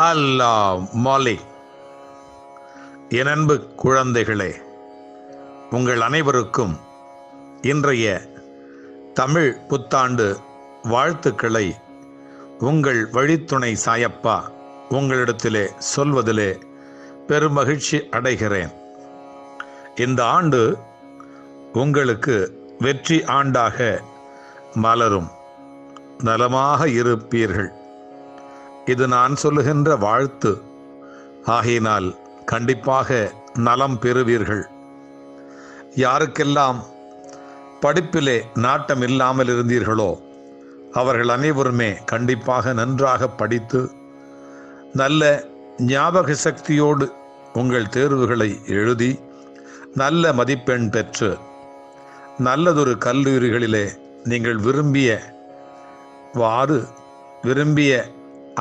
அல்லாஹ் மாலிக். என் அன்பு குழந்தைகளே, உங்கள் அனைவருக்கும் இன்றைய தமிழ் புத்தாண்டு வாழ்த்துக்களை உங்கள் வழித்துணை சாயப்பா உங்களிடத்திலே சொல்வதிலே பெருமகிழ்ச்சி அடைகிறேன். இந்த ஆண்டு உங்களுக்கு வெற்றி ஆண்டாக மலரும். நலமாக இருப்பீர்கள். இது நான் சொல்லுகின்ற வாழ்த்து. ஆகையினால் கண்டிப்பாக நலம் பெறுவீர்கள். யாருக்கெல்லாம் படிப்பிலே நாட்டம் இல்லாமல் இருந்தீர்களோ அவர்கள் அனைவருமே கண்டிப்பாக நன்றாக படித்து நல்ல ஞாபக சக்தியோடு உங்கள் தேர்வுகளை எழுதி நல்ல மதிப்பெண் பெற்று நல்லதொரு கல்லூரிகளிலே நீங்கள் விரும்பிய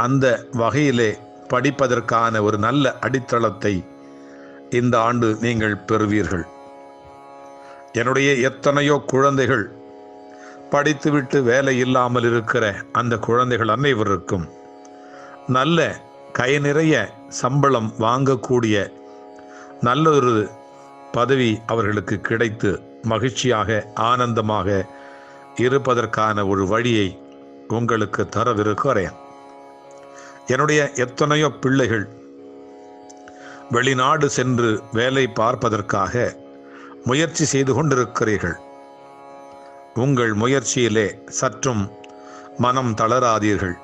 அந்த வகையிலே படிப்பதற்கான ஒரு நல்ல அடித்தளத்தை இந்த ஆண்டு நீங்கள் பெறுவீர்கள். என்னுடைய எத்தனையோ குழந்தைகள் படித்துவிட்டு வேலை இல்லாமல் இருக்கிற அந்த குழந்தைகள் அனைவருக்கும் நல்ல கை நிறைய சம்பளம் வாங்கக்கூடிய நல்ல ஒரு பதவி அவர்களுக்கு கிடைத்து மகிழ்ச்சியாக ஆனந்தமாக இருப்பதற்கான ஒரு வழியை உங்களுக்கு தரவிருக்கிறேன். என்னுடைய எத்தனையோ பிள்ளைகள் வெளிநாடு சென்று வேலை பார்ப்பதற்காக முயற்சி செய்து கொண்டிருக்கிறீர்கள். உங்கள் முயற்சியிலே சற்றும் மனம் தளராதீர்கள்.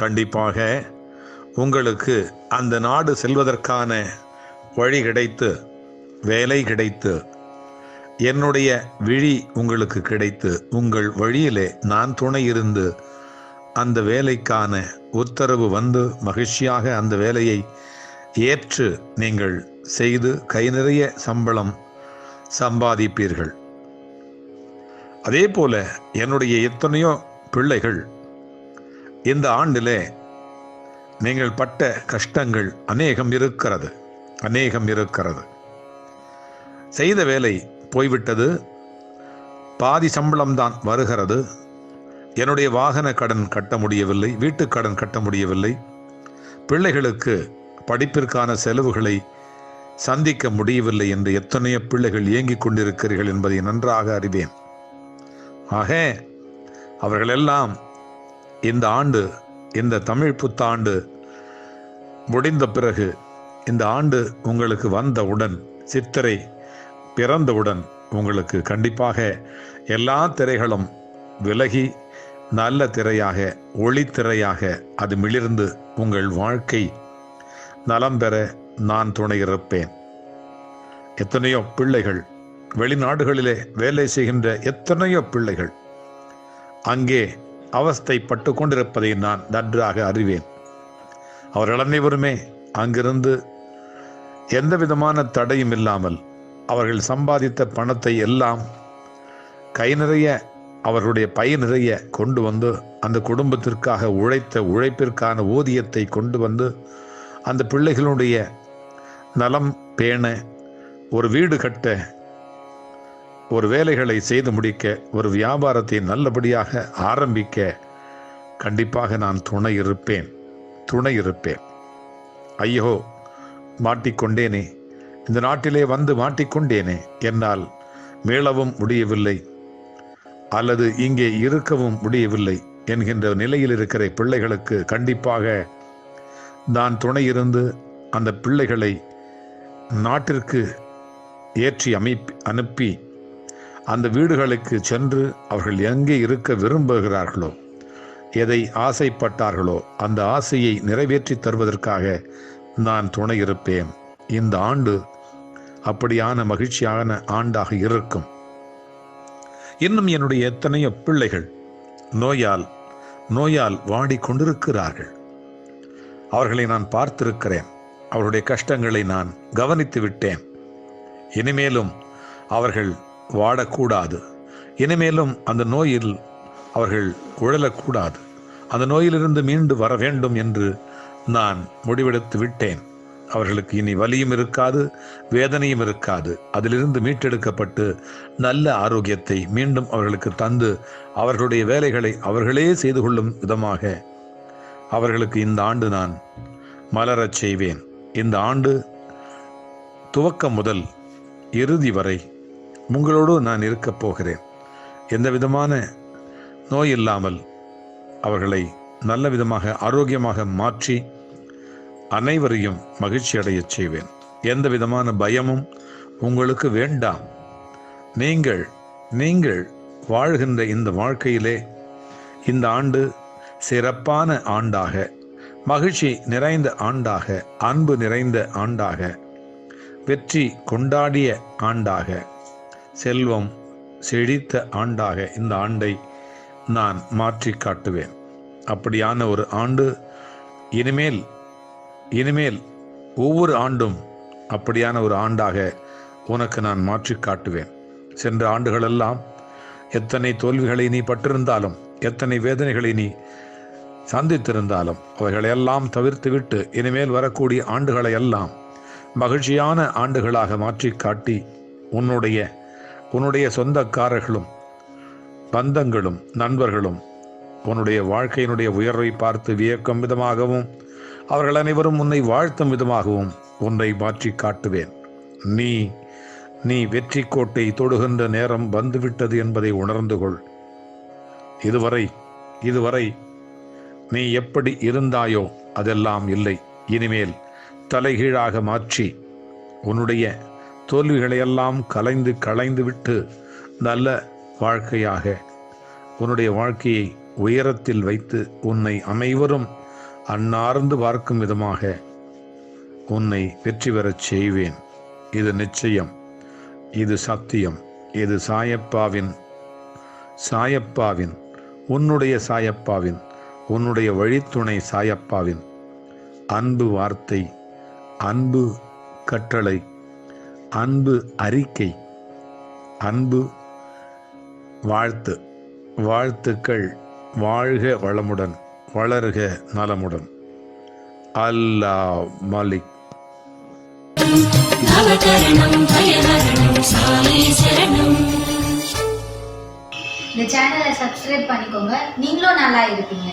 கண்டிப்பாக உங்களுக்கு அந்த நாடு செல்வதற்கான வழி கிடைத்து வேலை கிடைத்து என்னுடைய விழி உங்களுக்கு கிடைத்து உங்கள் வழியிலே நான் துணை இருந்து அந்த வேலைக்கான உத்தரவு வந்து மகிழ்ச்சியாக அந்த வேலையை ஏற்று நீங்கள் செய்து கை நிறைய சம்பளம் சம்பாதிப்பீர்கள். அதே போல என்னுடைய எத்தனையோ பிள்ளைகள் இந்த ஆண்டிலே நீங்கள் பட்ட கஷ்டங்கள் அநேகம் இருக்கிறது. செய்த வேலை போய்விட்டது, பாதி சம்பளம்தான் வருகிறது. என்னுடைய வாகன கடன் கட்ட முடியவில்லை, வீட்டுக்கடன் கட்ட முடியவில்லை, பிள்ளைகளுக்கு படிப்பிற்கான செலவுகளை சந்திக்க முடியவில்லை என்று எத்தனையோ பிள்ளைகள் இயங்கிக் கொண்டிருக்கிறீர்கள் என்பதை நன்றாக அறிவேன். ஆக அவர்களெல்லாம் இந்த ஆண்டு, இந்த தமிழ் புத்தாண்டு முடிந்த பிறகு, இந்த ஆண்டு உங்களுக்கு வந்தவுடன், சித்திரை பிறந்தவுடன் உங்களுக்கு கண்டிப்பாக எல்லா திரைகளும் விலகி நல்ல திரையாக, ஒளித்திரையாக அது மிளிர்ந்து உங்கள் வாழ்க்கை நலம் பெற நான் துணை இருப்பேன். எத்தனையோ பிள்ளைகள் வெளிநாடுகளிலே வேலை செய்கின்ற எத்தனையோ பிள்ளைகள் அங்கே அவஸ்தைப்பட்டு கொண்டிருப்பதை நான் நன்றாக அறிவேன். அவர்கள் அனைவருமே அங்கிருந்து எந்த விதமான தடையும் இல்லாமல் அவர்கள் சம்பாதித்த பணத்தை எல்லாம் கை நிறைய, அவர்களுடைய பை நிறைய கொண்டு வந்து அந்த குடும்பத்திற்காக உழைத்த உழைப்பிற்கான ஊதியத்தை கொண்டு வந்து அந்த பிள்ளைகளுடைய நலம் பேண, ஒரு வீடு கட்ட, ஒரு வேலைகளை செய்து முடிக்க, ஒரு வியாபாரத்தை நல்லபடியாக ஆரம்பிக்க கண்டிப்பாக நான் துணை இருப்பேன். ஐயோ, மாட்டிக்கொண்டேனே, இந்த நாட்டிலே வந்து மாட்டிக்கொண்டேனே, என்னால் மீளவும் முடியவில்லை அல்லது இங்கே இருக்கவும் முடியவில்லை என்கின்ற நிலையில் இருக்கிற பிள்ளைகளுக்கு கண்டிப்பாக நான் துணை இருந்து அந்த பிள்ளைகளை நாட்டிற்கு ஏற்றி அனுப்பி அந்த வீடுகளுக்கு சென்று அவர்கள் எங்கே இருக்க விரும்புகிறார்களோ, எதை ஆசைப்பட்டார்களோ அந்த ஆசையை நிறைவேற்றி தருவதற்காக நான் துணை இருப்பேன். இந்த ஆண்டு அப்படியான மகிழ்ச்சியான ஆண்டாக இருக்கும். இன்னும் என்னுடைய எத்தனையோ பிள்ளைகள் நோயால் வாடிக்கொண்டிருக்கிறார்கள். அவர்களை நான் பார்த்திருக்கிறேன். அவருடைய கஷ்டங்களை நான் கவனித்து விட்டேன். இனிமேலும் அவர்கள் வாடக்கூடாது. இனிமேலும் அந்த நோயில் அவர்கள் உழலக்கூடாது. அந்த நோயிலிருந்து மீண்டு வர வேண்டும் என்று நான் முடிவெடுத்து விட்டேன். அவர்களுக்கு இனி வலியும் இருக்காது, வேதனையும் இருக்காது. அதிலிருந்து மீட்டெடுக்கப்பட்டு நல்ல ஆரோக்கியத்தை மீண்டும் அவர்களுக்கு தந்து அவர்களுடைய வேலைகளை அவர்களே செய்து கொள்ளும் விதமாக அவர்களுக்கு இந்த ஆண்டு நான் மலரச் செய்வேன். இந்த ஆண்டு துவக்கம் முதல் இறுதி வரை உங்களோடு நான் இருக்கப் போகிறேன். எந்த விதமான நோய் இல்லாமல் அவர்களை நல்ல விதமாக ஆரோக்கியமாக மாற்றி அனைவரையும் மகிழ்ச்சி அடையச் செய்வேன். எந்த விதமான பயமும் உங்களுக்கு வேண்டாம். நீங்கள் வாழ்கின்ற இந்த வாழ்க்கையிலே இந்த ஆண்டு சிறப்பான ஆண்டாக, மகிழ்ச்சி நிறைந்த ஆண்டாக, அன்பு நிறைந்த ஆண்டாக, வெற்றி கொண்டாடிய ஆண்டாக, செல்வம் செழித்த ஆண்டாக இந்த ஆண்டை நான் மாற்றி காட்டுவேன். அப்படியான ஒரு ஆண்டு இனிமேல் ஒவ்வொரு ஆண்டும் அப்படியான ஒரு ஆண்டாக உனக்கு நான் மாற்றி காட்டுவேன். சென்ற ஆண்டுகளெல்லாம் எத்தனை தோல்விகளை நீ பட்டிருந்தாலும், எத்தனை வேதனைகளை நீ சந்தித்திருந்தாலும் அவைகளையெல்லாம் தவிர்த்துவிட்டு இனிமேல் வரக்கூடிய ஆண்டுகளை எல்லாம் மகிழ்ச்சியான ஆண்டுகளாக மாற்றி காட்டி உன்னுடைய சொந்தக்காரர்களும் பந்தங்களும் நண்பர்களும் உன்னுடைய வாழ்க்கையினுடைய உயர்வை பார்த்து வியக்கும் விதமாகவும் அவர்கள் அனைவரும் உன்னை வாழ்த்தும் விதமாகவும் உன்னை மாற்றி காட்டுவேன். நீ வெற்றி கோட்டை தொடுகின்ற நேரம் வந்துவிட்டது என்பதை உணர்ந்து கொள். இதுவரை நீ எப்படி இருந்தாயோ அதெல்லாம் இல்லை. இனிமேல் தலைகீழாக மாற்றி உன்னுடைய தோல்விகளையெல்லாம் களைந்து விட்டு நல்ல வாழ்க்கையாக உன்னுடைய வாழ்க்கையை உயரத்தில் வைத்து உன்னை அனைவரும் அன்னார்ந்து பார்க்கும் விதமாக உன்னை வெற்றி பெறச் செய்வேன். இது நிச்சயம், இது சத்தியம், இது சாயப்பாவின் உன்னுடைய வழித்துணை சாயப்பாவின் அன்பு வார்த்தை, அன்பு கட்டளை, அன்பு அறிக்கை, அன்பு வாழ்த்துக்கள். வாழ்க வளமுடன், வளர்க நலமுடன். அல்லாஹ் மாலிக். இந்த சேனலை சப்ஸ்கிரைப் பண்ணிக்கோங்க. நீங்களும் நல்லா இருப்பீங்க.